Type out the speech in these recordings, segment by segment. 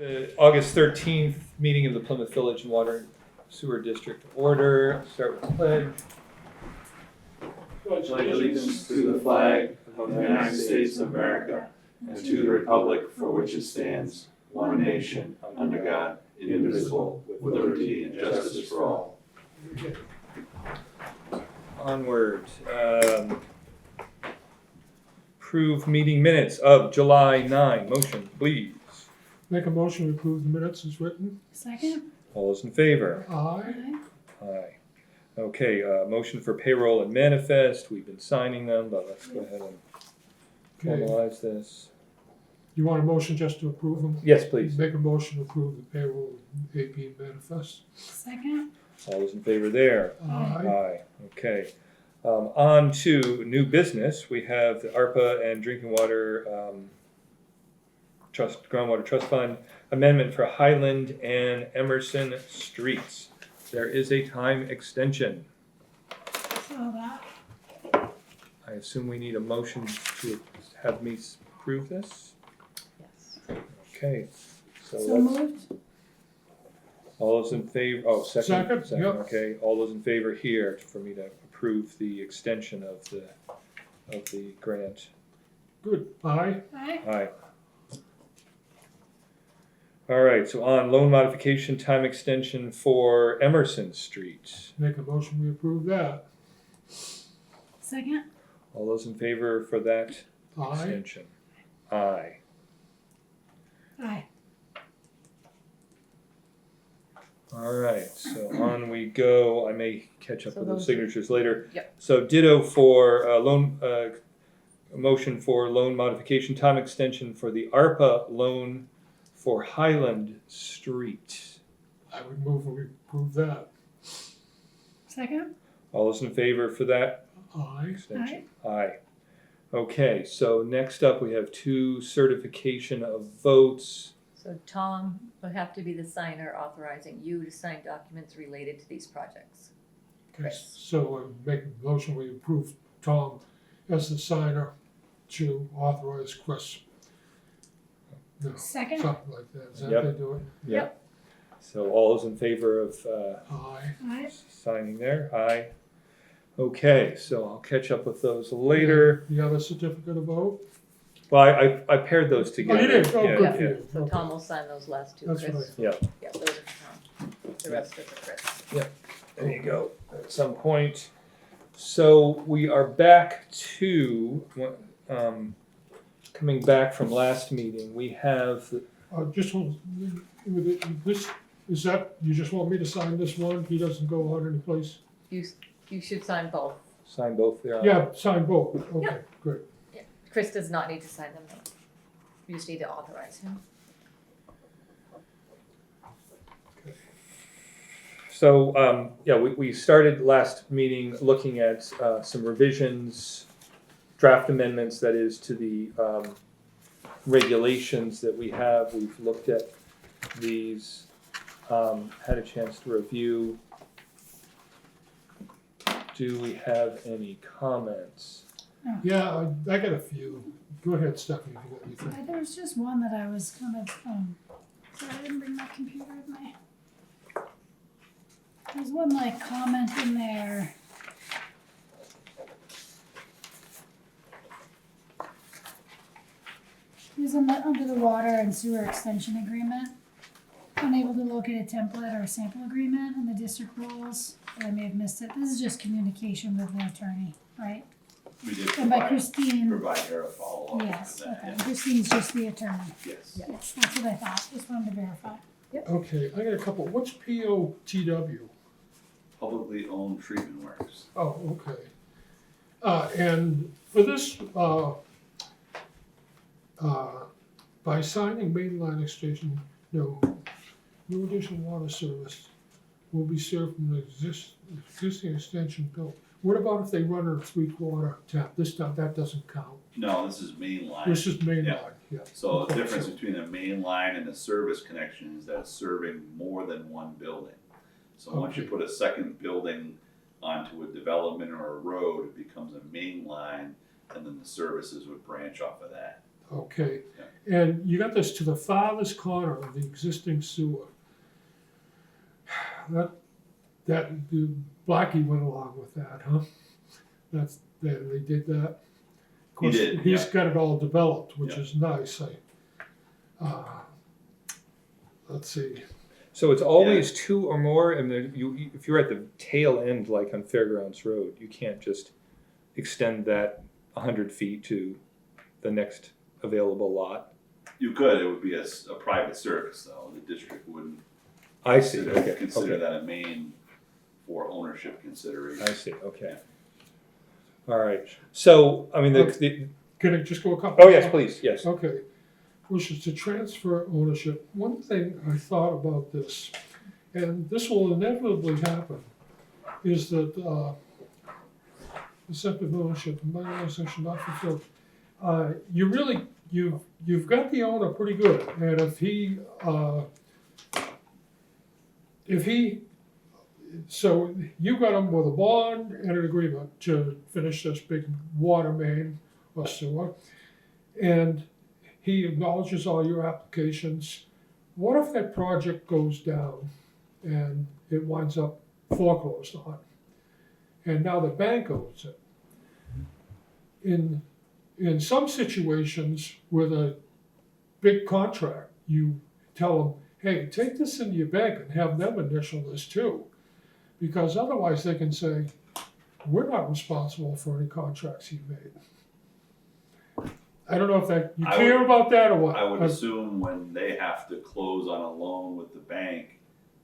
The August 13th meeting of the Plymouth Village and Water and Sewer District order. Start with the pledge. Pledge allegiance to the flag of the United States of America and to the republic for which it stands, one nation, under God, indivisible, with liberty and justice for all. Onward. Approve meeting minutes of July 9. Motion, please. Make a motion to approve the minutes as written. Second? All those in favor? Aye. Aye. Okay, motion for payroll and manifest. We've been signing them, but let's go ahead and Okay. formalize this. You want a motion just to approve them? Yes, please. Make a motion to approve the payroll AP manifest. Second? All those in favor there? Aye. Aye. Okay. On to new business. We have the ARPA and Drinking Water Groundwater Trust Fund amendment for Highland and Emerson Streets. There is a time extension. So that, I assume we need a motion to have me approve this? yes. Okay. So let's, moved? all those in favor, oh, second? Second, yep. Okay, all those in favor here for me to approve the extension of the grant. Good. Aye. Aye. Aye. All right, so on loan modification time extension for Emerson Street. Make a motion we approve that. Second? All those in favor for that Aye. extension? Aye. Aye. All right, so on we go. I may catch up So with those those- signatures later. Yep. So ditto for motion for loan modification time extension for the ARPA loan for Highland Street. I would move we approve that. Second? All those in favor for that Aye. extension? Aye. Okay, so next up we have two certification of votes. So Tom would have to be the signer authorizing you to sign documents related to these projects. Okay. Chris. So I make a motion we approve Tom as the signer to authorize Chris. No, Second? something like that. Is that Yep. they do it? Yep. So all those in favor of Aye. Aye. signing there? Aye. Okay, so I'll catch up with those later. You have a certificate of vote? Well, I paired those Oh, together. you did? Oh, Yeah, good Yeah. for you. So Okay. Tom will sign those last two, That's Chris. right. Yeah, those are for Tom. The rest are for Chris. There you go, at some point. So we are back to, coming back from last meeting, we have, Just want, this, is that, you just want me to sign this one? He doesn't go out anyplace? You should sign both. sign both there. Yeah, sign both. Okay, good. Yeah. Chris does not need to sign them though. You just need to authorize him. So, we started last meeting looking at some revisions, draft amendments, that is, to the regulations that we have. We've looked at these, had a chance to review. Do we have any comments? Yeah, I got a few. Go ahead, Stephanie, if you got anything. There was just one that I was kind of, sorry, I didn't bring my computer with me. There's one like comment in there. He's under the water and sewer extension agreement. Unable to locate a template or a sample agreement in the district rules, but I may have missed it. This is just communication with the attorney, right? We did And by Christine. provide her a follow-up. Yes, on that, okay. Christine's just the attorney. Yes. Yes, that's what I thought. Just wanted to verify. Okay, I got a couple. What's POTW? Publicly owned treatment works. Oh, okay. And for this, by signing mainline extension, no additional water service will be served from the existing extension built. What about if they run a 3/4 tap? That doesn't count. No, this is main line. This is mainline, Yeah. yeah. So the Okay, difference between a main line and a service connection is that it's serving more than one building. So once you Okay. put a second building onto a development or a road, it becomes a main line, and then the services would branch off of that. Okay, and you got this to the farthest corner of the existing sewer. That Blackie went along with that, huh? They did that. Of course, did, he's yeah. got it all developed, which Yeah. is nice. Let's see. So it's always two or more, and then if you're at the tail end, like on Fairgrounds Road, you can't just extend that 100 feet to the next available lot. You could, it would be a private service though, the district wouldn't I see, okay, consider okay. that a main for ownership consideration. I see, okay. All right, so, I mean, Can I just go a couple? oh, yes, please, yes. Okay, which is to transfer ownership. One thing I thought about this, and this will inevitably happen, is that deceptive ownership and minimization not fulfilled. You've got the owner pretty good, and so you got him with a bond and an agreement to finish this big water main or sewer, and he acknowledges all your applications. What if that project goes down and it winds up foreclosed on, and now the bank owns it? In some situations with a big contract, you tell them, hey, take this into your bank and have them initial this too. Because otherwise they can say, we're not responsible for any contracts you made. I don't know if you care about that or what. I would assume when they have to close on a loan with the bank,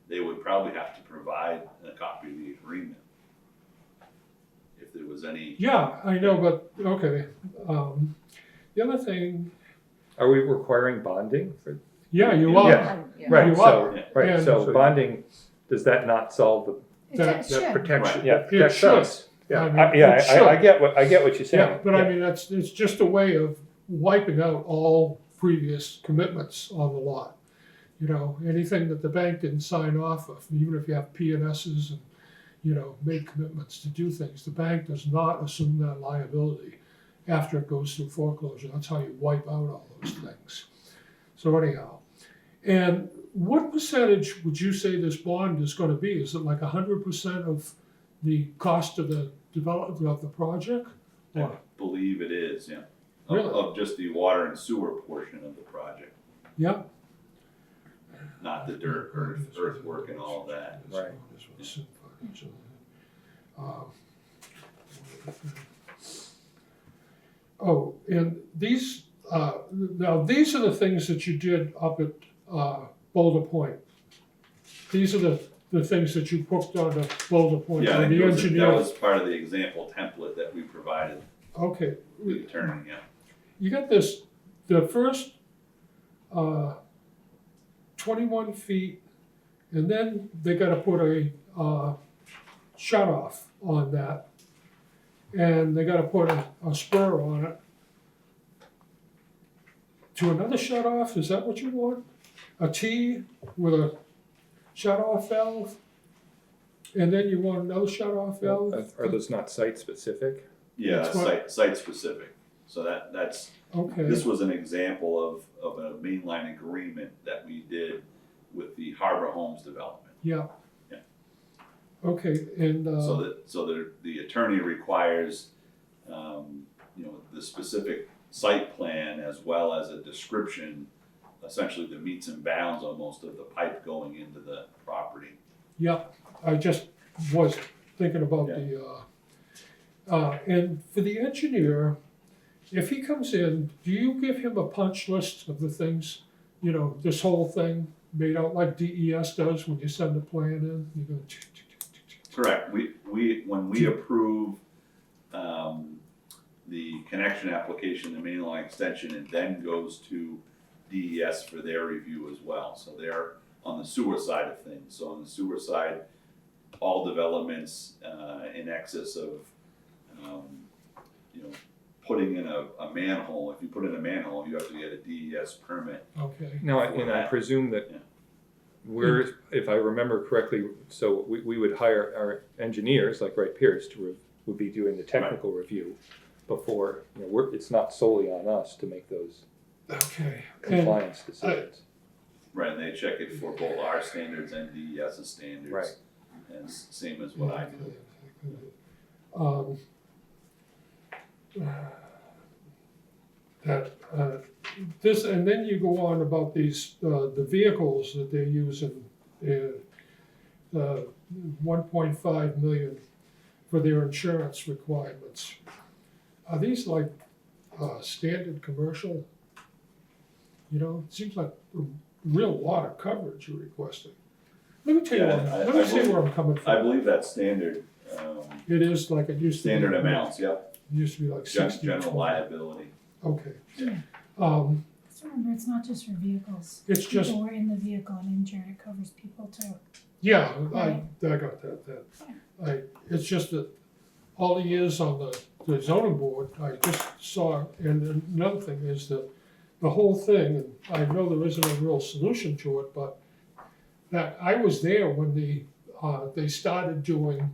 they would probably have to provide a copy of the agreement. If there was any. Yeah, I know, but, okay. The other thing, Are we requiring bonding for? yeah, you are. Yeah. Yeah. Right, You so, are. right, And- so bonding, does that not solve That Should. protection? Right. Yeah, It protects should. us. Yeah, I mean, I it should. I get what you're saying. Yeah, but I mean, it's just a way of wiping out all previous commitments on the lot. You know, anything that the bank didn't sign off of, even if you have P&Ss and, made commitments to do things, the bank does not assume that liability after it goes through foreclosure. That's how you wipe out all those things. So anyhow, and what percentage would you say this bond is going to be? Is it like 100% of the cost of the development of the project? I believe it is, yeah. Really? Of just the water and sewer portion of the project, Yeah. not the dirt, earthwork and all of that. Right. Oh, and these, now these are the things that you did up at Boulder Point. These are the things that you booked onto Boulder Point, Yeah, I or think the that engineer. was part of the example template that we provided Okay, the attorney, yeah. you got this, the first 21 feet, and then they gotta put a shut off on that. And they gotta put a spur on it. To another shut off, is that what you want? A T with a shut off valve? And then you want another shut off valve? Are those not site specific? Yeah, That's what- site specific. So that's, Okay, this was an example of a mainline agreement that we did with the Harbor Homes development. yeah. Yeah. Okay, and, So the attorney requires, the specific site plan as well as a description, essentially the meets and bounds almost of the pipe going into the property. yeah, I just was thinking about and for the engineer, if he comes in, do you give him a punch list of the things, this whole thing made out like DES does when you send a plan in? You go, tick, tick, tick, tick, tick, tick. Correct. When we approve the connection application, the mainline extension, it then goes to DES for their review as well. So they're on the sewer side of things. So on the sewer side, all developments in excess of, putting in a manhole. If you put in a manhole, you have to get a DES permit. Okay, Now, For and I that. presume that Yeah. if I remember correctly, so we would hire our engineers, like Wright Pierce, would be doing the technical review before, it's not solely on us to make those Okay. compliance decisions. Right, and they check it for both our standards and DES's standards. Right. And same as what I do. Um, that, this, and then you go on about these, the vehicles that they're using, 1.5 million for their insurance requirements. Are these like, standard commercial? You know, it seems like a real lot of coverage you're requesting. Let me tell you, Yeah, let me see where I'm coming I from. believe that's standard, It is like it used to be. standard amounts, yep, It used to be like 60. general liability. Okay. Yeah. Um, Just remember, it's not just for vehicles. It's just- People were in the vehicle and injured, it covers people too. yeah, I Right. got it's just that all the years on the zoning board, I just saw, and another thing is that the whole thing, and I know there isn't a real solution to it, but that I was there when they started doing,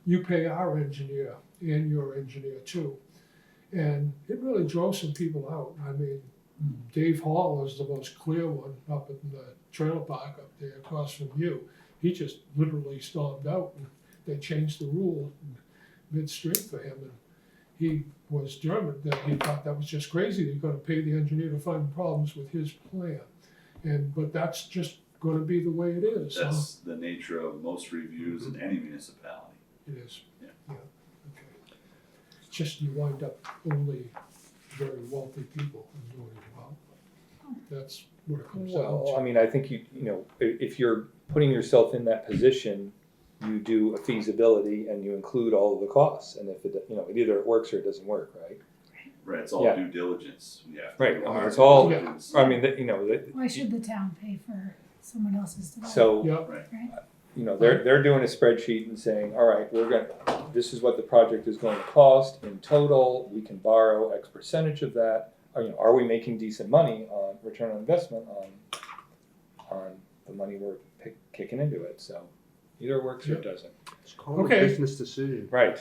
you pay our engineer and your engineer too. And it really drove some people out. I mean, Dave Hall was the most clear one up in the trailer park up there across from you. He just literally stormed out and they changed the rule midstream for him. And he was German, that he thought that was just crazy. You're gonna pay the engineer to find problems with his plan. But that's just gonna be the way it is. That's the nature of most reviews in any municipality. It is. Yeah. Okay. It's just you wind up only very wealthy people doing it well. That's what it comes down Well, to. I mean, I think you know, if you're putting yourself in that position, you do a feasibility and you include all of the costs. And if it, you know, either it works or it doesn't work, right? Right, it's all Yeah. due diligence, we have to. Right, do I mean, our it's all- due diligence. I mean, you know, Why should the town pay for someone else's development? so, Yeah, Right? you know, they're doing a spreadsheet and saying, all right, this is what the project is going to cost in total. We can borrow X percentage of that. Or, you know, are we making decent money on return on investment on the money we're kicking into it? So either it works or it doesn't. It's called a Okay. business decision Right.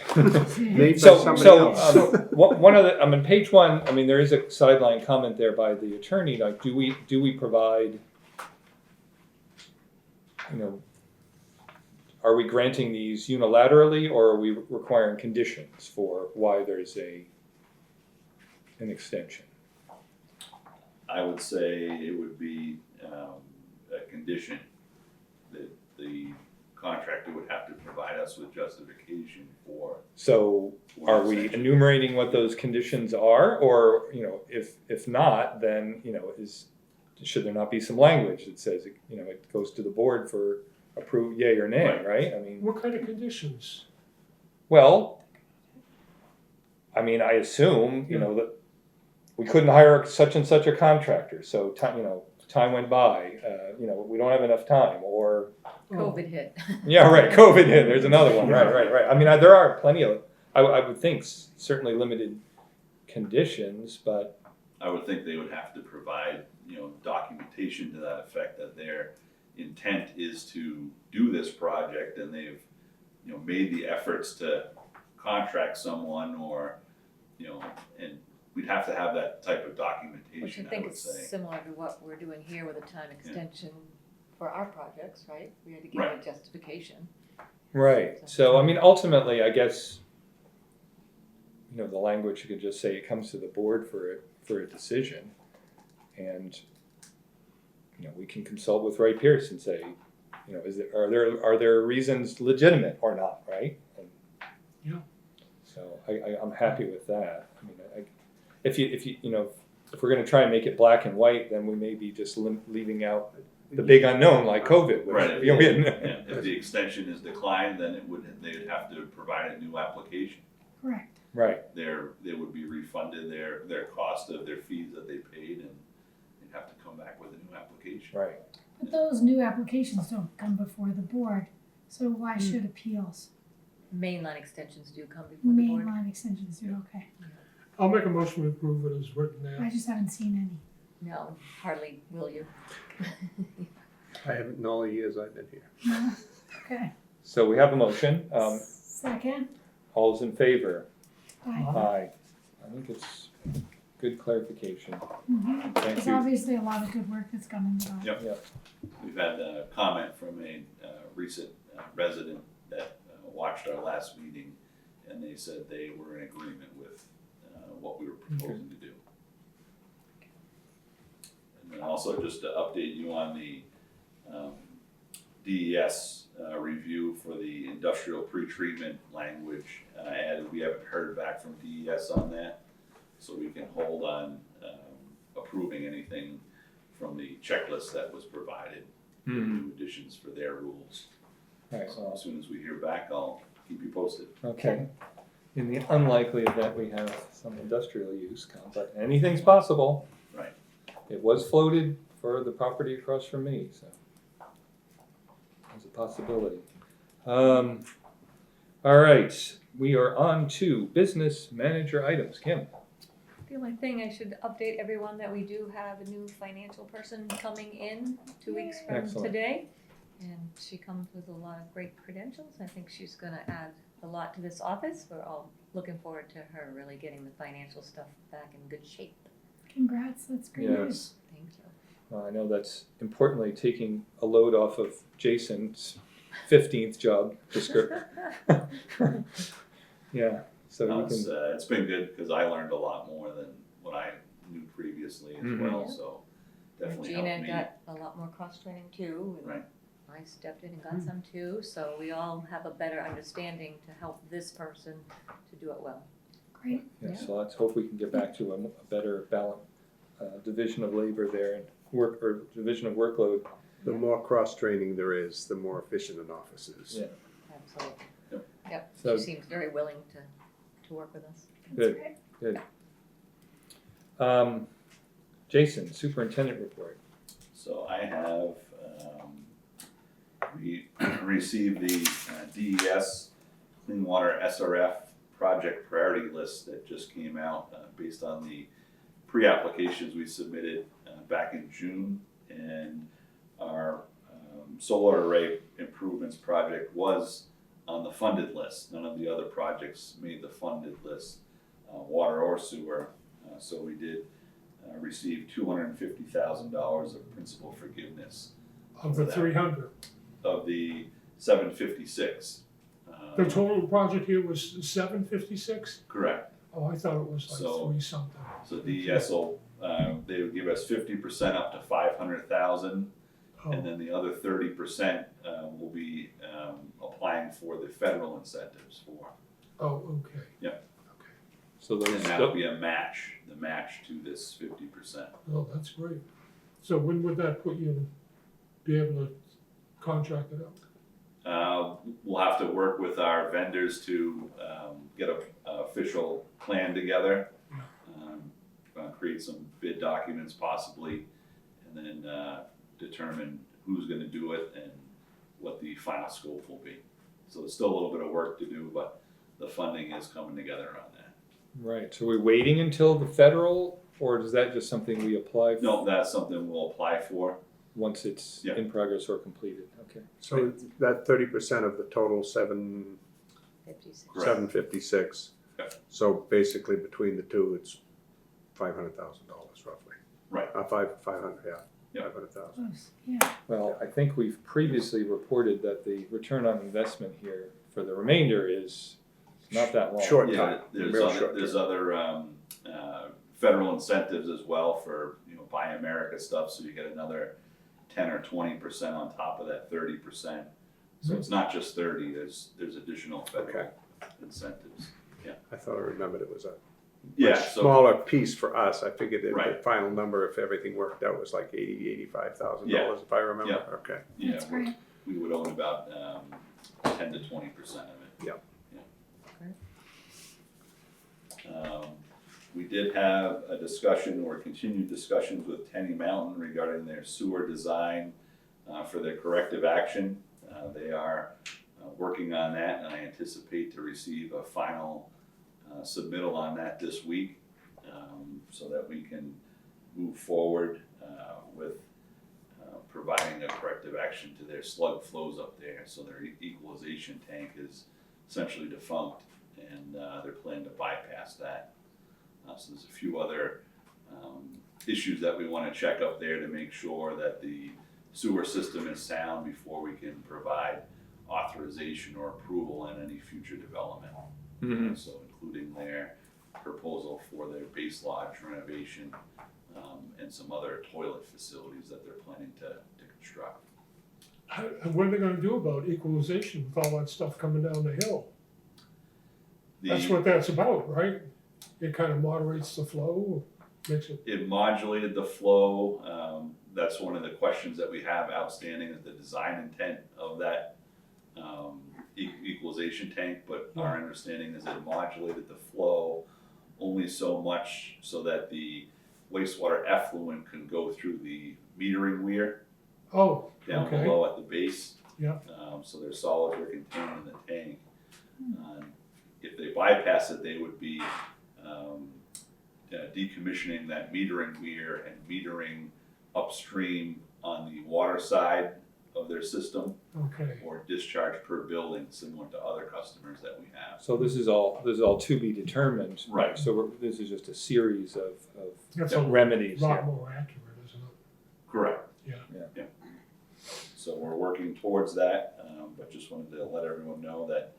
made by So, somebody so, else. one of the, I mean, page one, I mean, there is a sideline comment there by the attorney, like, do we provide, you know, are we granting these unilaterally, or are we requiring conditions for why there's an extension? I would say it would be a condition that the contractor would have to provide us with justification for. So are we extension. enumerating what those conditions are, or, you know, if not, then, you know, should there not be some language that says, you know, it goes to the board for approve, yay or nay, right? I mean, what kind of conditions? well, I mean, I assume, you know, that we couldn't hire such and such a contractor, so time, you know, time went by, you know, we don't have enough time, or, COVID hit. yeah, right, COVID hit, there's another one, right. I mean, there are plenty of, I would think certainly limited conditions, but, I would think they would have to provide, you know, documentation to that effect that their intent is to do this project and they've, you know, made the efforts to contract someone or, you know, and we'd have to have that type of Which I documentation, I think would is say. similar to what we're doing here with a time extension for our projects, right? We had to give Right. a justification. right, so, I mean, ultimately, I guess, you know, the language could just say it comes to the board for a decision, and, you know, we can consult with Ray Pierce and say, you know, are there reasons legitimate or not, right? And Yeah. so I'm happy with that. I mean, if you you know, if we're gonna try and make it black and white, then we may be just leaving out the big unknown like COVID. Which, Right, you know, we had- yeah, if the extension is declined, then they would have to provide a new application. Correct. right, They would be refunded their cost of their fees that they paid and they'd have to come back with a new application. right. But those new applications don't come before the board, so why should appeals? Mainline extensions do come before the board. Mainline extensions do, okay. I'll make a motion to approve it as written I there. just haven't seen any. No, hardly will you. I haven't in all the years I've been here. No? Okay. So we have a motion. Second? All's in favor? Aye. Aye. I think it's good clarification. Mhm. Thank There's you. obviously a lot of good work that's gone into that. Yep. We've had a comment from a recent resident that watched our last meeting, and they said they were in agreement with what we were proposing to do. And then also just to update you on the DES review for the industrial pretreatment language added. We haven't heard back from DES on that, so we can hold on approving anything from the checklist that was provided, new additions for their rules. Right, So as soon as we hear back, I'll keep you posted. okay. In the unlikely event we have some industrial use come, but anything's possible. Right. It was floated for the property across from me, so there's a possibility. All right, we are on to business manager items. Kim? The only thing I should update everyone that we do have a new financial person coming in 2 weeks from Excellent. today. And she comes with a lot of great credentials. I think she's gonna add a lot to this office. We're all looking forward to her really getting the financial stuff back in good shape. Congrats, that's great Yes. news. Thank you. I know that's importantly taking a load off of Jason's 15th job description. Yeah, so No, you can, it's been good because I learned a lot more than what I knew previously as Mhm. well, Yeah. so And definitely helped Gina me. got a lot more cross training too. And Right. I stepped in and got some too, so we all have a better understanding to help this person to do it well. Great. yeah, so let's hope we can get back to a better balanced division of labor there and work, or division of workload. The more cross-training there is, the more efficient an office is. Yeah. Absolutely. Yep. Yep, So- she seems very willing to work with us. Good. That's great. Jason, superintendent report. So I have, we received the DES Clean Water SRF project priority list that just came out based on the pre-applications we submitted back in June. And our solar array improvements project was on the funded list. None of the other projects made the funded list, water or sewer. So we did receive $250,000 of principal forgiveness Of the 300. of the 756. The total project here was 756? Correct. Oh, I thought it was like So- 3 something. So DES will, they would give us 50% up to 500,000, Oh, and then the other 30% will be applying for the federal incentives for. oh, okay. So And those, that'll be a match, the match to this 50%. Oh, that's great. So when would that put you, be able to contract it out? We'll have to work with our vendors to get a official plan together, create some bid documents possibly, and then determine who's gonna do it and what the final scope will be. So there's still a little bit of work to do, but the funding is coming together on that. right, so we're waiting until the federal, or is that just something we apply for No, that's something we'll apply for. once it's Yeah. in progress or completed? Okay. So that 30% of the total 56. Correct. 756. Yeah. So basically between the two, it's $500,000 roughly. Right. 500, yeah. Yeah. 500,000. Close, yeah. Well, I think we've previously reported that the return on investment here for the remainder is not that long. Short Yeah, time, there's real other, short there's term. other federal incentives as well for, Buy America stuff, so you get another 10 or 20% on top of that 30%. So it's not just 30, there's additional federal incentives. I thought I remembered it was a Yeah, much so, smaller piece for us. I figured that the Right. final number, if everything worked out, was like $85,000, Yeah. if I remember. Yeah. Okay. yeah, That's great. we would own about 10 to 20% of it. Yep. We did have a discussion or continued discussions with Tenny Mountain regarding their sewer design for their corrective action. They are working on that, and I anticipate to receive a final submittal on that this week, so that we can move forward with providing a corrective action to their slug flows up there. So their equalization tank is essentially defunct, and they're planning to bypass that. So there's a few other issues that we wanna check up there to make sure that the sewer system is sound before we can provide authorization or approval on any future development. Mhm. So including their proposal for their base lodge renovation, and some other toilet facilities that they're planning to construct. And what are they gonna do about equalization with all that stuff coming down the hill? That's what that's about, right? It kind of moderates the flow, makes it, It modulated the flow. That's one of the questions that we have outstanding is the design intent of that equalization tank. But our understanding is it modulated the flow only so much so that the wastewater effluent can go through the metering weir oh, down okay. below at the base. Yeah. So their solids are contained in the tank. If they bypass it, they would be decommissioning that metering weir and metering upstream on the water side of their system, Okay, or discharge per building, similar to other customers that we have. So this is all to be determined. Right. So this is just a series of that's a remedies lot here. more accurate, isn't it? Correct. Yeah. So we're working towards that, but just wanted to let everyone know that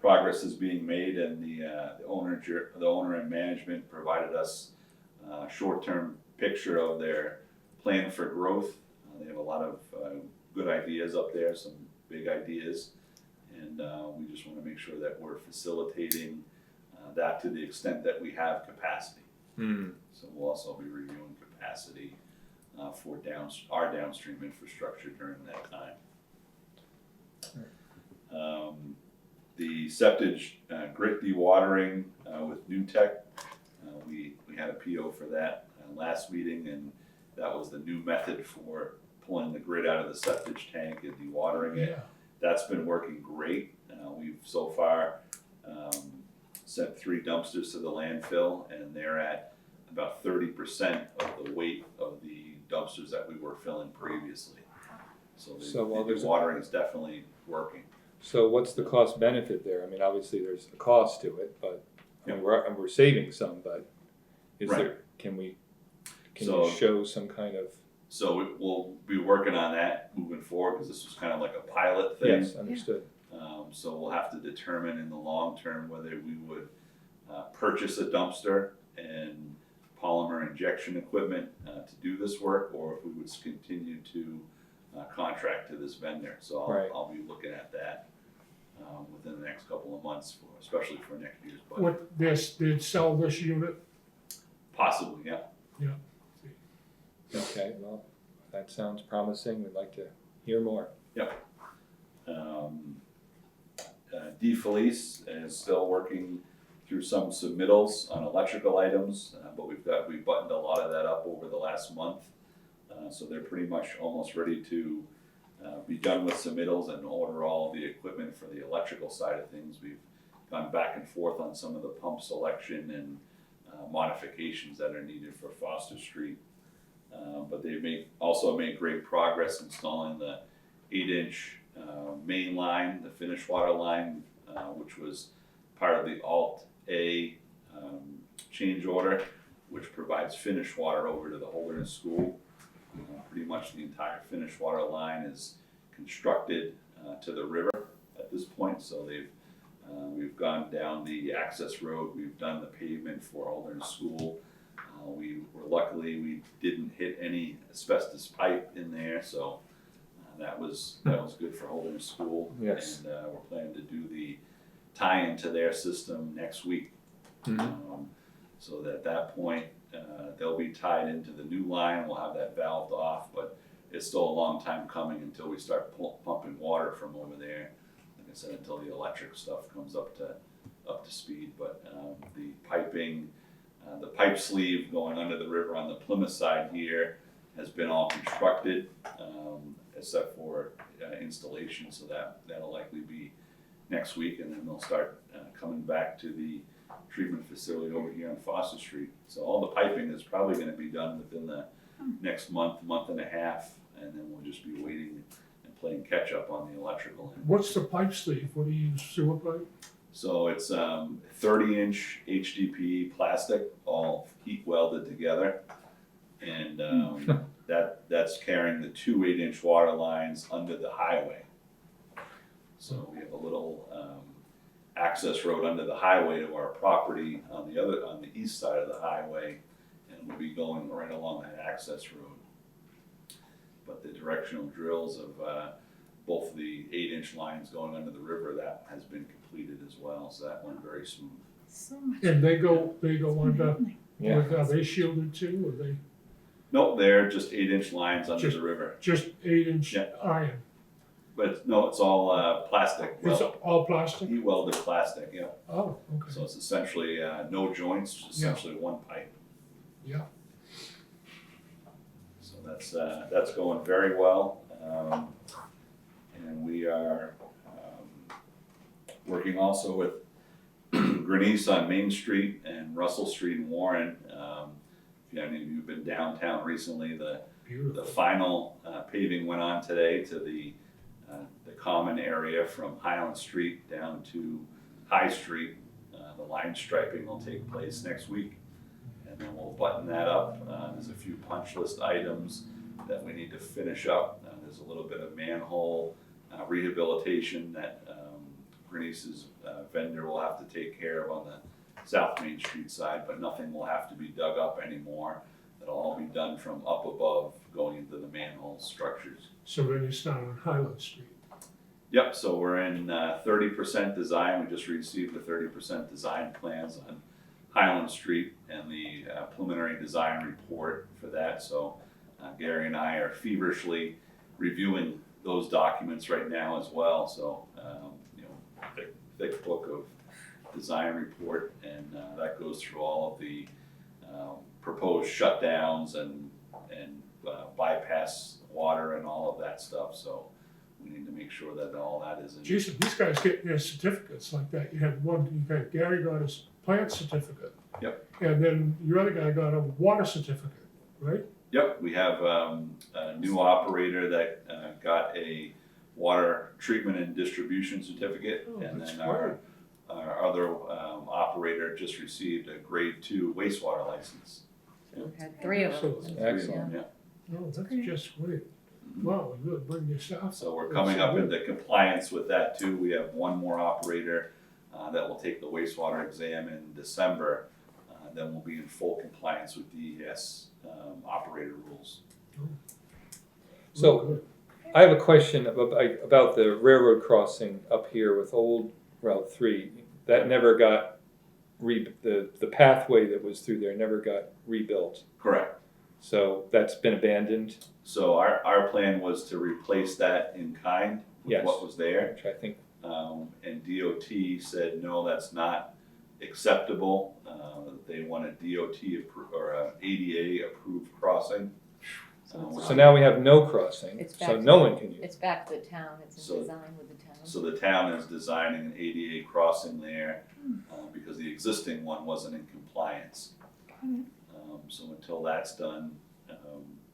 progress is being made, and the owner and management provided us a short-term picture of their plan for growth. They have a lot of good ideas up there, some big ideas, and we just want to make sure that we're facilitating that to the extent that we have capacity. Hmm. So we'll also be reviewing capacity for our downstream infrastructure during that time. The septic grit dewatering with New Tech, we had a PO for that last meeting, and that was the new method for pulling the grit out of the septic tank and dewatering it. Yeah, That's been working great. We've so far sent 3 dumpsters to the landfill, and they're at about 30% of the weight of the dumpsters that we were filling previously. So while the there's dewatering is definitely working. So what's the cost benefit there? I mean, obviously there's a cost to it, but I mean, we're saving some, but is Right. there, can you So- show some kind of, So we'll be working on that moving forward, because this was kind of like a pilot thing. yes, understood. So we'll have to determine in the long term whether we would purchase a dumpster and polymer injection equipment to do this work, or if we would continue to contract to this vendor. So Right. I'll be looking at that within the next couple of months, especially for next year's budget. what, they'd sell this unit, Possibly, yeah. Okay, well, that sounds promising. We'd like to hear more. DeFelice is still working through some submittals on electrical items, but we buttoned a lot of that up over the last month. So they're pretty much almost ready to be done with submittals and order all the equipment for the electrical side of things. We've gone back and forth on some of the pump selection and modifications that are needed for Foster Street. But they've also made great progress installing the 8-inch main line, the finished water line, which was part of the Alt-A change order, which provides finished water over to the Holderness School. Pretty much the entire finished water line is constructed to the river at this point, so we've gone down the access road, we've done the pavement for Holderness School. Luckily, we didn't hit any asbestos pipe in there, so that was good for Holderness School. Yes. And we're planning to do the tie into their system next week. So that at that point, they'll be tied into the new line, we'll have that valved off, but it's still a long time coming until we start pumping water from over there. Like I said, until the electric stuff comes up to speed, but the piping, the pipe sleeve going under the river on the Plymouth side here has been all constructed, except for installation, so that'll likely be next week, and then they'll start coming back to the treatment facility over here on Foster Street. So all the piping is probably gonna be done within the next month and a half, and then we'll just be waiting and playing catch up on the electrical end. what's the pipe sleeve, what do you use, sewer pipe? So it's 30-inch HDPE plastic, all heat welded together. And that's carrying the two 8-inch water lines under the highway. So we have a little access road under the highway to our property on the east side of the highway, and we'll be going right along that access road. But the directional drills of both the 8-inch lines going under the river, that has been completed as well, so that went very smooth. So much. And they go under, happening. Yeah. are they shielded too, or they Nope, they're just 8-inch lines under Just- the river. just 8-inch Yeah. iron? But no, it's all plastic, It's all plastic? heat welded plastic, yeah. Oh, So okay, it's essentially no joints, just essentially one pipe. yeah. So that's going very well. And we are working also with Grenice on Main Street and Russell Street in Warren. If any of you have been downtown recently, the Beautiful. final paving went on today to the common area from Highland Street down to High Street. The line striping will take place next week, and then we'll button that up. There's a few punch list items that we need to finish up. There's a little bit of manhole rehabilitation that Grenice's vendor will have to take care of on the South Main Street side, but nothing will have to be dug up anymore. It'll all be done from up above going into the manhole structures. So then you start on Highland Street. Yep, so we're in 30% design. We just received the 30% design plans on Highland Street and the preliminary design report for that. So Gary and I are feverishly reviewing those documents right now as well. So, thick book of design report, and that goes through all of the proposed shutdowns and bypass water and all of that stuff. So we need to make sure that all that is in. Geez, these guys get their certificates like that. You got Gary got his plant certificate. Yep. And then your other guy got a water certificate, right? Yep, we have a new operator that got a water treatment and distribution certificate. Oh, And that's then our other operator just received a grade 2 wastewater license. So we've had 3 of them. Excellent. Excellent. Yeah. No, that's great. just great. Wow, you really bring your staff. So we're That's coming so up good. into compliance with that too. We have one more operator that will take the wastewater exam in December. Then we'll be in full compliance with DES operator rules. So- Real good. I have a question about the railroad crossing up here with old Route 3. That never got the pathway that was through there never got rebuilt. Correct. So that's been abandoned, So our plan was to replace that in kind with Yes. what was there. which I think, And DOT said, no, that's not acceptable. They want a DOT or a ADA approved crossing. so now we have no crossing, It's so back no to- one can use it. It's back to the town, it's So- in design with the town. So the town is designing an ADA crossing there because the existing one wasn't in compliance. So until that's done,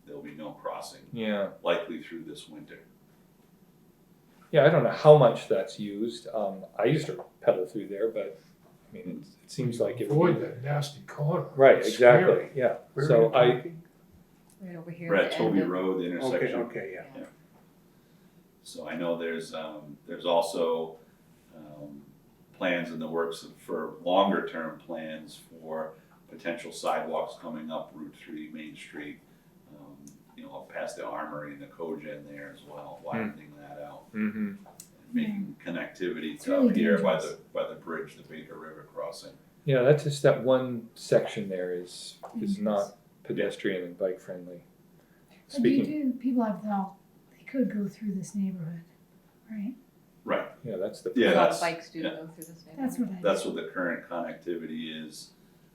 there'll be no crossing, Yeah, likely through this winter. yeah, I don't know how much that's used. I used to pedal through there, but, I mean, it seems like it would Avoid be. that nasty corner. Right, It's exactly, scary. yeah. Where So are you I, talking? Right over here We're at at the Toby end of. Road, the Okay, intersection. okay, yeah. So I know there's also plans in the works for longer term plans for potential sidewalks coming up Route 3 Main Street, up past the Armory and the cogen there as well, widening that out, mhm. making connectivity It's to really up here by dangerous. the bridge, the Baker River crossing. Yeah, that's just that one section there is Dangerous. not pedestrian and bike friendly. But you Speaking, do, people have thought they could go through this neighborhood, right? Right, yeah, that's the. Yeah, A lot that's- of bikes do yeah. go through this neighborhood. That's what I. that's what the current connectivity is,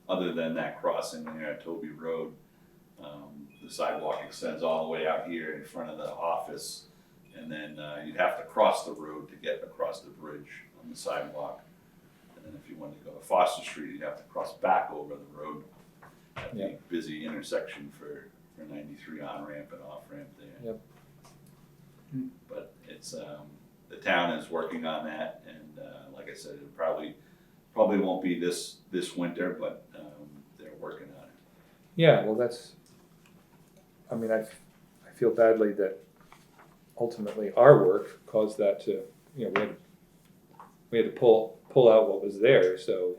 other than that crossing there at Toby Road. The sidewalk extends all the way out here in front of the office, and then you'd have to cross the road to get across the bridge on the sidewalk. And then if you wanted to go to Foster Street, you'd have to cross back over the road at the Yeah. busy intersection for 93 on-ramp and off-ramp there. Yep. But it's, the town is working on that, and like I said, it probably won't be this winter, but they're working on it. Yeah, well, that's I mean, I feel badly that ultimately our work caused that to, you know, we had to pull out what was there, so.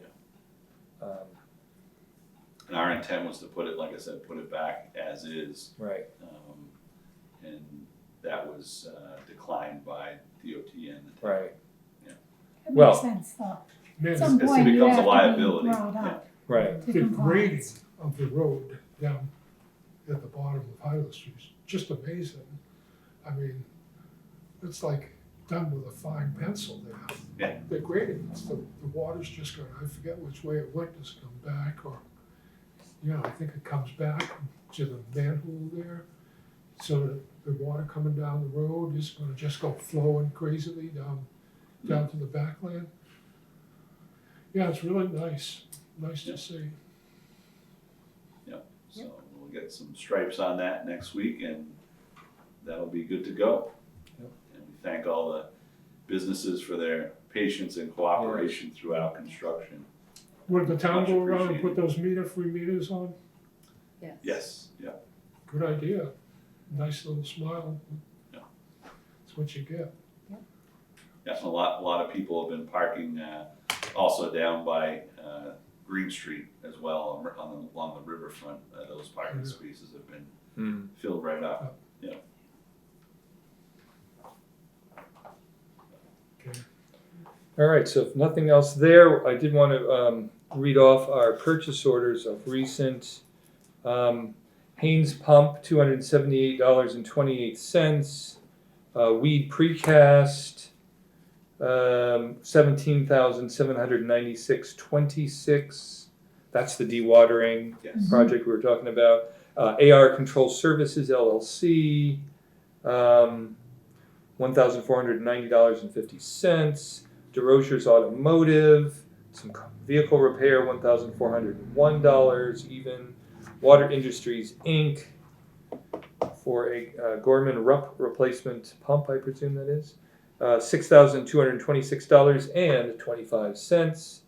And our intent was to put it, like I said, put it back as is. Right, And that was declined by DOT and the town. right, It Well- makes sense though. Man, At some It point, you becomes a have to be liability, brought yeah. up right. to the grading compliance. of the road down at the bottom of Highland Street is just amazing. I mean, it's like done with a fine pencil there. Yeah. The grading, the water's just going, I forget which way it went, does it come back or, I think it comes back to the manhole there. So that the water coming down the road is gonna just go flowing crazily down to the backland. Yeah, it's really nice to see. So we'll get some stripes on that next week and that'll be good to go. Yep. And we thank all the businesses for their patience and cooperation throughout construction. Would the town Much go around and put appreciated. those free meters on? Yes. Yes, yeah. Good idea. Nice little smile. Yeah. That's what you get. Yeah, a lot of people have been parking also down by Green Street as well along the riverfront. Those parking Yeah. spaces have been Hmm. filled right up. Okay. All right, so if nothing else there, I did want to read off our purchase orders of recent. Haynes Pump, $278.28. Weed Precast, $17,796.26. That's the dewatering Yes. project we were talking about. AR Control Services LLC, $1,490.50. DeRocher's Automotive, some vehicle repair, $1,401 even. Water Industries Inc. for a Gorman Rupp replacement pump, I presume that is. $6,226.25.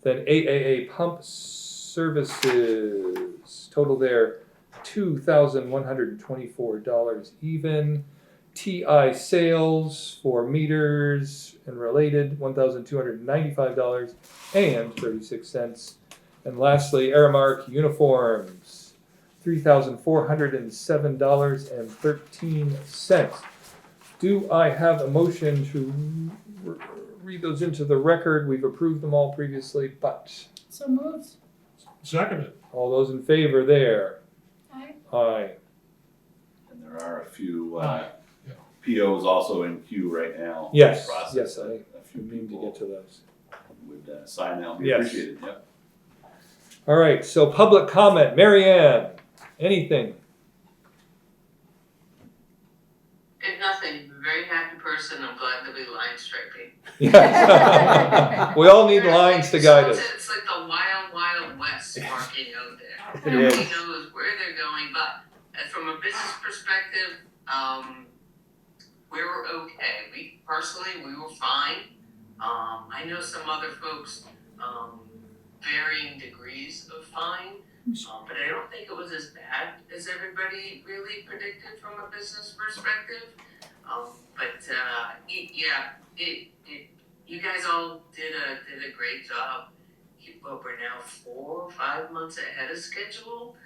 Then AAA Pump Services, total there $2,124 even. TI Sales for meters and related, $1,295.36. And lastly, Aramark Uniforms, $3,407.13. Do I have a motion to read those into the record? We've approved them all previously, but So moved. Seconded. all those in favor there? Aye. Aye. And there are a few Aye. POs also in queue right now. Yes, Process. yes, A I few need to get to people those. would sign that, would be Yes. appreciated, yep. All right, so public comment. Mary Ann, anything? If nothing, very happy person, I'm glad to be line striping. Yes. We all need lines to guide us. It's like the wild, wild west marking out there. It Nobody is. knows where they're going, but from a business perspective, we were okay. We were fine. I know some other folks, varying degrees of fine, but I don't think it was as bad as everybody really predicted from a business perspective. You guys all did a great job. But we're now 4 or 5 months ahead of schedule.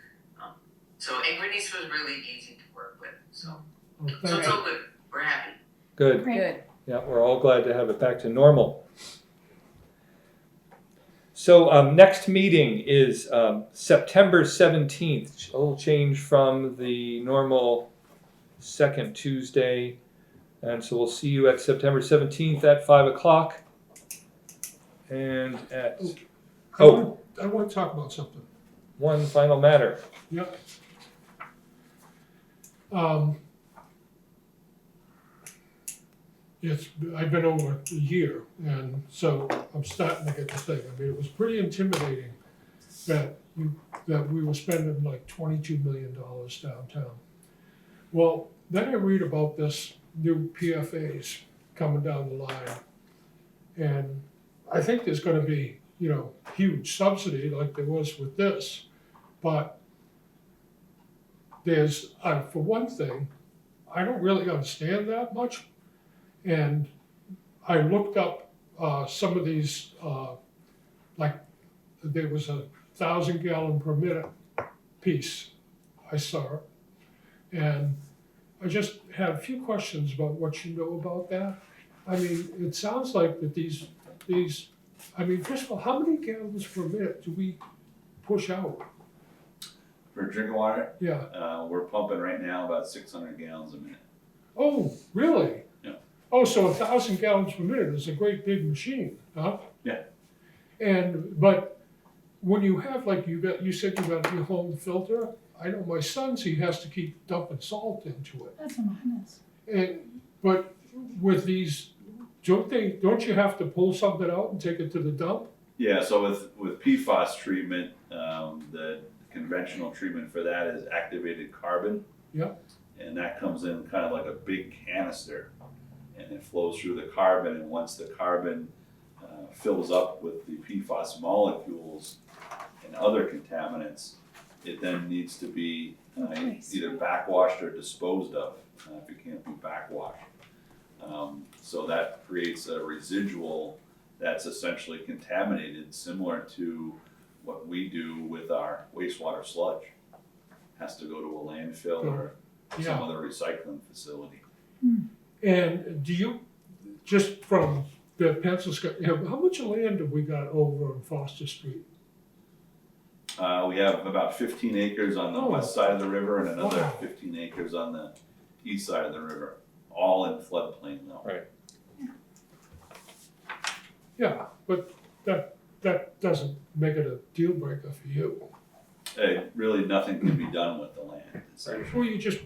And Greeneast was really easy to work with. So Well, it's thank all good. We're happy. Good. Great. Good. Yeah, we're all glad to have it back to normal. So next meeting is September 17th, a little change from the normal second Tuesday. And so we'll see you at September 17th at 5 o'clock. And at I want to talk about something. one final matter. Yep. I've been over a year, and so I'm starting to get the thing. I mean, it was pretty intimidating that we were spending like $22 million downtown. Well, then I read about this new PFAs coming down the line, and I think there's going to be, huge subsidy like there was with this, but there's, for one thing, I don't really understand that much. And I looked up some of these, like there was a 1,000 gallon per minute piece. I saw it. And I just had a few questions about what you know about that. I mean, it sounds like that these, I mean, first of all, how many gallons per minute do we push out? For drinking water, Yeah. we're pumping right now about 600 gallons a minute. Oh, really? Yeah. Oh, so 1,000 gallons per minute is a great big machine, huh? Yeah. But when you have, like, you said you got your home filter, I know my son's, he has to keep dumping salt into it. That's what mine is. But with these, don't you have to pull something out and take it to the dump? Yeah, so with PFAS treatment, the conventional treatment for that is activated carbon. Yep. And that comes in kind of like a big canister, and it flows through the carbon, and once the carbon fills up with the PFAS molecules and other contaminants, it then needs to be Replaced. either backwashed or disposed of if it can't be backwashed. So that creates a residual that's essentially contaminated, similar to what we do with our wastewater sludge. Has to go to a landfill or some Yeah. other recycling facility. And do you, just from the pencil sketch, how much land have we got over on Foster Street? We have about 15 acres on the Oh. west side of the river and another Wow. 15 acres on the east side of the river, all in floodplain though. Right. Yeah, but that doesn't make it a deal breaker for you. Really, nothing can be done with the land. essentially. Well, you just,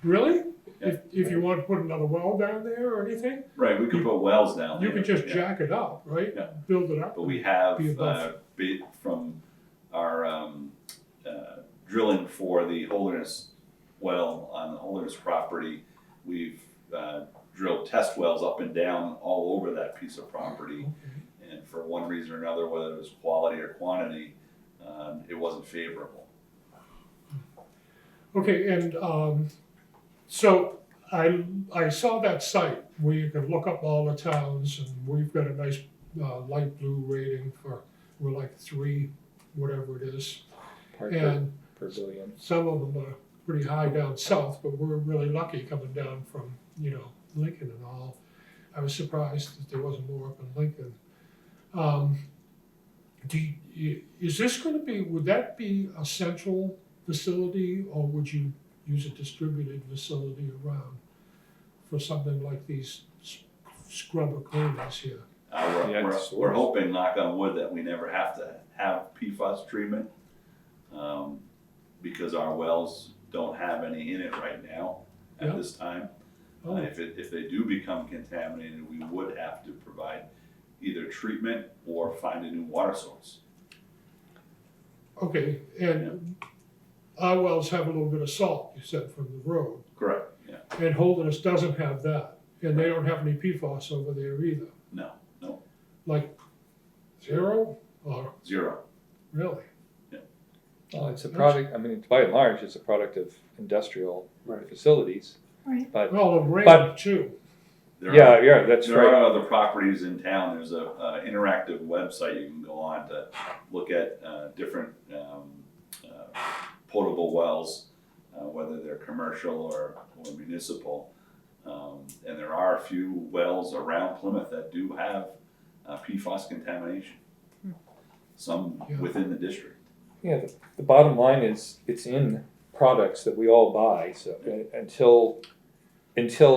really? Yeah. If you want to put another well down there or anything, Right, we could put wells down there. you could just yeah. jack it up, right? Yeah. Build it up. But we have, Be above. from our drilling for the Holderness well on the Holderness property, we've drilled test wells up and down all over that piece of property. Okay. And for one reason or another, whether it was quality or quantity, it wasn't favorable. Okay, and so I saw that site where you can look up all the towns, and we've got a nice light blue rating for, we're like 3, whatever it is. Part And per billion. some of them are pretty high down south, but we're really lucky coming down from, Lincoln and all. I was surprised that there wasn't more up in Lincoln. Is this gonna be, would that be a central facility, or would you use a distributed facility around for something like these scrubber cleaners here? Yeah, We're it's we're worse. hoping, knock on wood, that we never have to have PFAS treatment, because our wells don't have any in it right now Yeah. at this time. Oh, If they do become contaminated, we would have to provide either treatment or find a new water source. okay, and our wells have a little bit of salt, you said, from the road, Correct, yeah. and Holderness doesn't have that, and they don't have any PFAS over there either. No, Like 0, or 0. really? Well, it's a product, I mean, by and large, it's a product of industrial facilities. Right. But, Well, the rain But- too. There yeah, are- yeah, that's There right. are other properties in town. There's a interactive website you can go on to look at different potable wells, whether they're commercial or municipal. And there are a few wells around Plymouth that do have PFAS contamination. Some Yeah. within the district. Yeah, the bottom line is, it's in products that we all buy, so until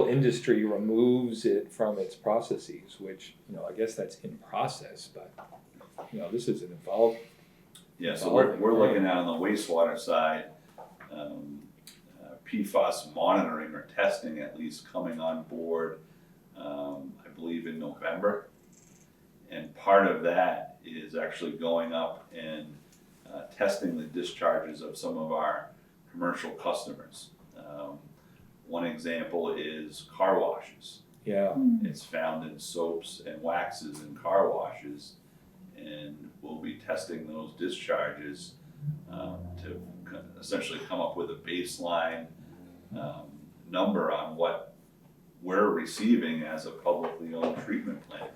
industry removes it from its processes, which, I guess that's in process, but, this is an involved. Yeah, so Evolving, we're right. looking at on the wastewater side, PFAS monitoring or testing at least coming on board, I believe in November. And part of that is actually going up and testing the discharges of some of our commercial customers. One example is car washes. Yeah, It's found in soaps and waxes in car washes, and we'll be testing those discharges to essentially come up with a baseline number on what we're receiving as a publicly owned treatment plant,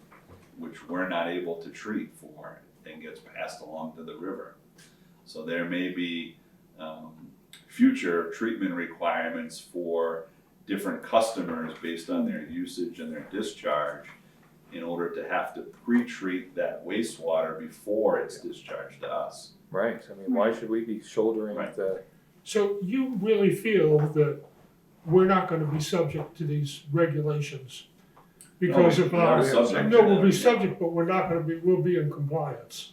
which we're not able to treat for and gets passed along to the river. So there may be future treatment requirements for different customers based on their usage and their discharge in order to have to pre-treat that wastewater before it's discharged to us. Right, I mean, why should we be shouldering Right. the, So you really feel that we're not gonna be subject to these regulations? Because of we are our, subject no, to we'll them, be yeah. subject, but we're not gonna be, we'll be in compliance.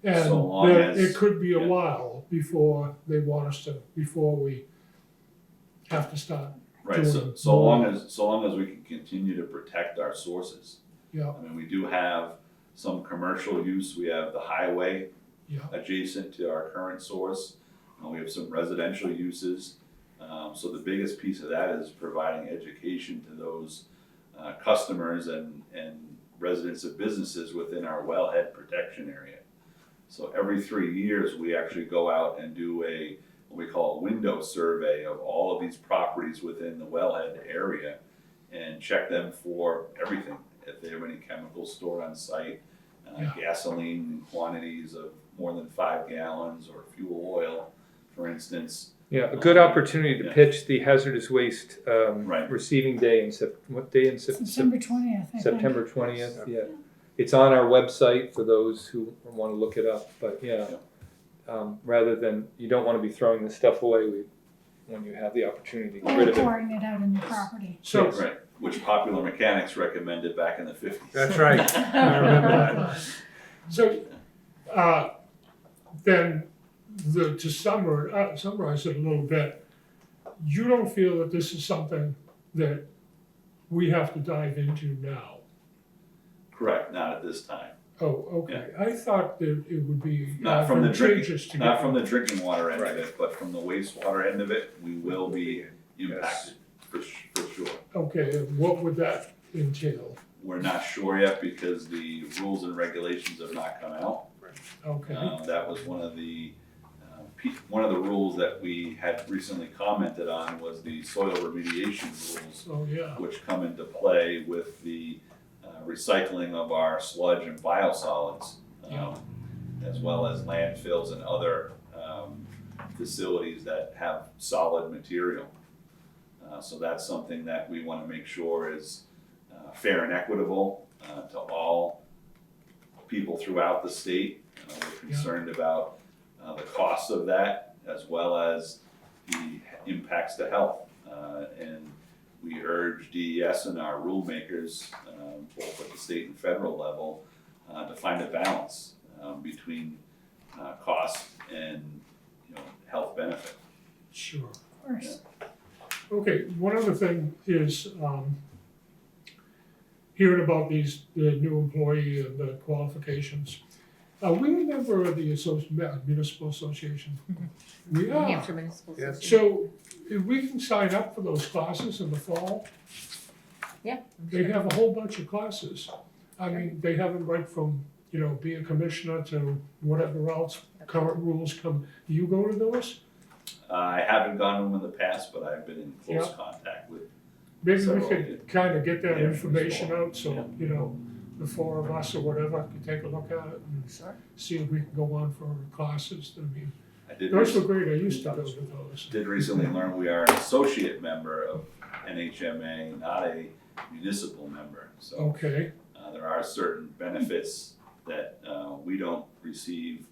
And So long that as- it could be a yeah. while before they want us to, before we have to start. Right, Doing so long as we can continue to protect our sources. Yeah, I mean, we do have some commercial use, we have the highway yeah, adjacent to our current source. We have some residential uses. So the biggest piece of that is providing education to those customers and residents of businesses within our wellhead protection area. So every 3 years, we actually go out and do what we call a window survey of all of these properties within the wellhead area and check them for everything. If they have any chemicals stored on site, Yeah. gasoline in quantities of more than 5 gallons, or fuel oil, for instance. yeah, a good opportunity to Yeah. pitch the hazardous waste Right. receiving day in what day in September 20th, I think. September 20th, yeah. It's on our website for those who want to look it up, but yeah. Rather than, you don't want to be throwing this stuff away when you have the opportunity to get Or rid of it. pouring it out on your property. so, Right, which Popular Mechanics recommended back in the 50s. That's right, I remember that. so, then, to summarize it a little bit, you don't feel that this is something that we have to dive into now? Correct, not at this time. Oh, okay, I thought that it would be Not from the advantageous to Not get, from the drinking water end of Right. it, but from the wastewater end of it, we will be impacted for sure. okay, and what would that entail? We're not sure yet because the rules and regulations have not come out. Okay, That was one of the rules that we had recently commented on was the soil remediation rules, oh, yeah, which come into play with the recycling of our sludge and biosolids, Yeah. as well as landfills and other facilities that have solid material. So that's something that we want to make sure is fair and equitable to all people throughout the state. We're concerned about the costs of that as well as the impacts to health. And we urge DES and our rule makers, both at the state and federal level, to find a balance between cost and health benefit. sure. Of course. Okay, one other thing is, hearing about the new employee and the qualifications. Are we a member of the municipal association? We New are. Hampshire Municipal Yes. Association. So if we can sign up for those classes in the fall, Yeah. they have a whole bunch of classes. I mean, they have them right from, be a commissioner to whatever else, current rules come. Do you go to those? I haven't gone to them in the past, but I've been in close Yeah. contact with. Maybe we Several, could kind of get that yeah, information sure. out, so, the four of us or whatever could take a look at it and Sure. see if we can go on for classes. I mean, I did those were rec- great, I used to go to those. did recently learn we are an associate member of NHMA, not a municipal member. So Okay, there are certain benefits that we don't receive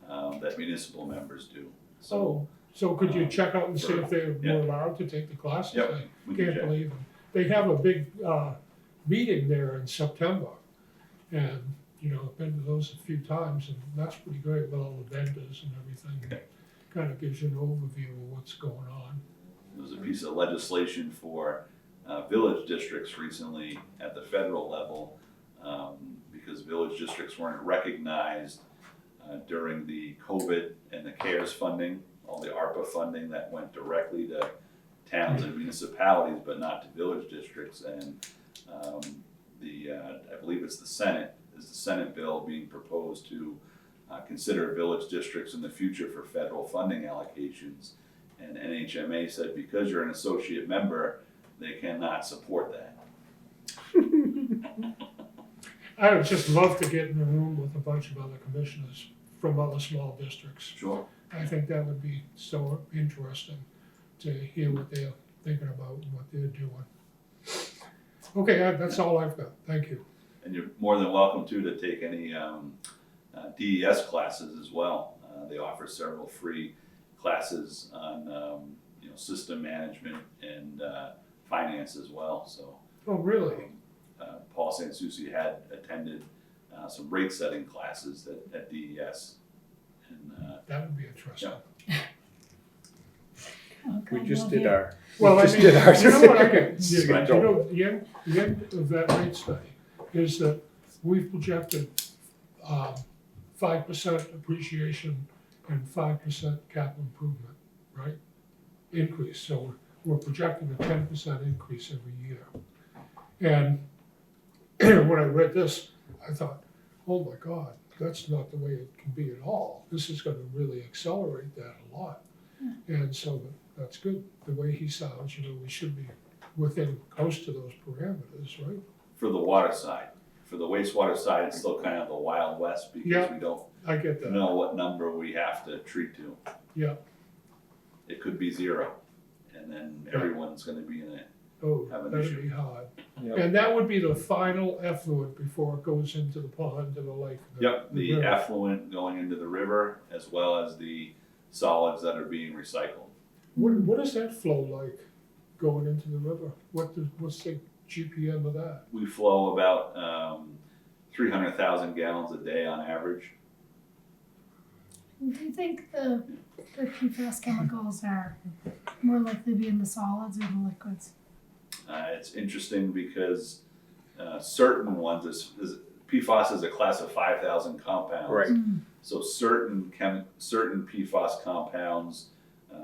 that municipal members do. So so could you check out and see if they Yeah. were allowed to take the classes? Yep. I we can can't check. believe it. They have a big, meeting there in September. And, I've been to those a few times and that's pretty great with all the vendors and everything. Okay. Kind of gives you an overview of what's going on. There was a piece of legislation for village districts recently at the federal level because village districts weren't recognized during the COVID and the CARES funding, all the ARPA funding that went directly to towns and municipalities, but not to village districts. And I believe it's the Senate bill being proposed to consider village districts in the future for federal funding allocations. And NHMA said because you're an associate member, they cannot support that. I would just love to get in a room with a bunch of other commissioners from other small districts. Sure. I think that would be so interesting to hear what they're thinking about and what they're doing. Okay, that's all I've got. Thank you. And you're more than welcome to take any DES classes as well. They offer several free classes on system management and finance as well. So Oh, really? Paul Sansucci had attended some rate setting classes at DES. And That would be interesting. Oh, We God, just love did you. our, Well, we I just mean, did ours. you know what I can, Schedule. the end of that rate study is that we've projected 5% appreciation and 5% capital improvement, right? Increase, so we're projecting a 10% increase every year. And when I read this, I thought, oh my God, that's not the way it can be at all. This is gonna really accelerate that a lot. And so that's good, the way he sounds, we should be within, close to those parameters, right? for the water side. For the wastewater side, it's still kind of the Wild West because Yeah. we don't I get that, know what number we have to treat to. yeah. It could be 0, and then everyone's gonna be in it. Oh, Have an that'd issue. be hard. Yep. And that would be the final effluent before it goes into the pond or the lake. Yep, the river. effluent going into the river as well as the solids that are being recycled. What does that flow like going into the river? What's the GPM of that? We flow about 300,000 gallons a day on average. Do you think the PFAS chemicals are more likely to be in the solids or the liquids? It's interesting because certain ones, PFAS is a class of 5,000 compounds. Right. So certain PFAS compounds,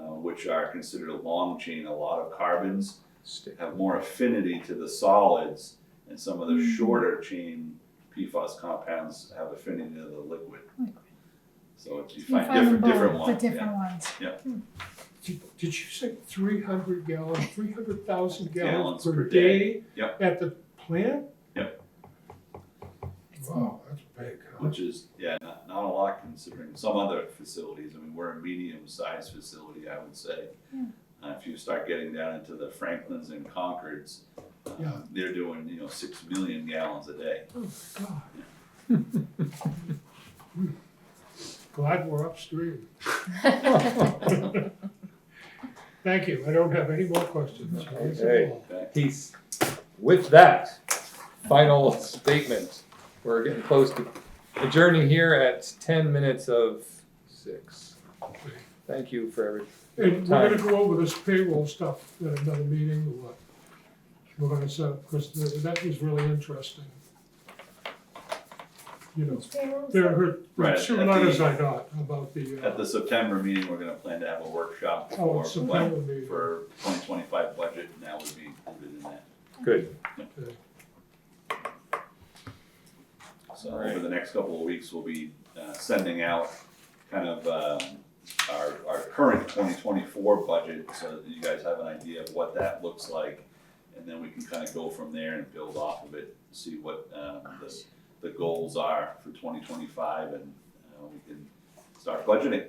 which are considered a long chain, a lot of carbons, have more affinity to the solids, and some of the shorter chain PFAS compounds have affinity to the liquid. So you find them different both, ones. the different ones. Did you say 300,000 Gallons gallons per per day? day. Yep. At the plant? Yep. Wow, that's big, huh? Which is, not a lot considering some other facilities. I mean, we're a medium-sized facility, I would say. Yeah. If you start getting down into the Franklins and Concords, Yeah. they're doing 6 million gallons a day. Oh, God. Glad we're upstream. Thank you, I don't have any more questions. Thanks a Okay. lot. Peace. With that, final statement. We're getting close to adjourning here at 10 minutes of 6. Thank you for everything. And we're gonna go over this payroll stuff at another meeting, or what? We're gonna set up, because that was really interesting. Payrolls? There are Right, two at letters the- I got about the, At the September meeting, we're gonna plan to have a workshop oh, for September meeting. for 2025 budget, and that would be included in that. Good. Okay. So All right. over the next couple of weeks, we'll be sending out kind of our current 2024 budget, so that you guys have an idea of what that looks like, and then we can kind of go from there and build off of it, see what the goals are for 2025, and we can start budgeting.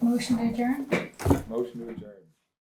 Motion to adjourn? Motion to adjourn.